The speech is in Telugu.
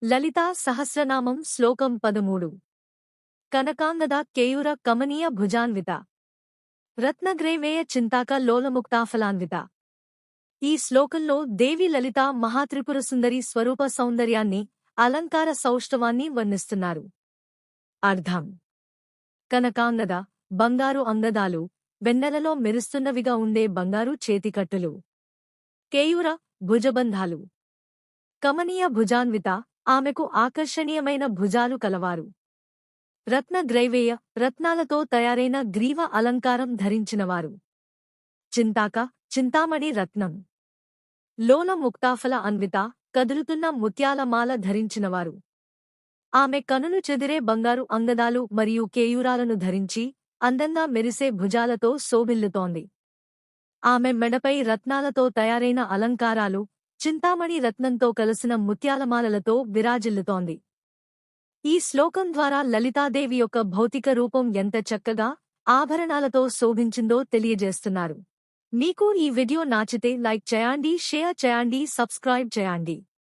లలితా సహస్రనామం శ్లోకం 13 కనకాంగద కేయూర కమనీయ భుజాన్విత రత్నగ్రైవేయ చింతాక లోలముక్తాఫలాన్విత. ఈ శ్లోకంలో దేవి లలిత మహాత్రిపురసుందరి స్వరూప సౌందర్యాన్ని, అలంకార సౌష్ఠవాన్ని వర్ణిస్తున్నారు. అర్థం: కనకాంగద బంగారు అంగదాలు, వెన్నెలలో మెరుస్తున్నవిగా ఉండే బంగారు చేతికట్టులు. కేయూర భుజబంధాలు. కమనీయ భుజాన్విత ఆమెకు ఆకర్షణీయమైన భుజాలు కలవారు. రత్నగ్రైవేయ రత్నాలతో తయారైన గ్రీవ అలంకారం ధరించినవారు. చింతాక చింతామణి రత్నం. లోల ముక్తాఫల అన్విత కదులుతున్న ముత్యాల మాల ధరించినవారు. ఆమె కనులు చెదిరే బంగారు అంగదాలు మరియు కేయూరాలను ధరించి అందంగా మెరిసే భుజాలతో శోభిల్లుతోంది. ఆమె మెడపై రత్నాలతో తయారైన అలంకారాలు, చింతామణి రత్నంతో కలిసిన ముత్యాలమాలలతో విరాజిల్లుతోంది. ఈ శ్లోకం ద్వారా లలితాదేవి యొక్క భౌతిక రూపం ఎంత చక్కగా, ఆభరణాలతో శోభించిందో తెలియజేస్తున్నారు. మీకు ఈ వీడియో నచ్చితే లైక్ చేయండి, షేర్ చేయండి, సబ్స్క్రైబ్ చేయండి.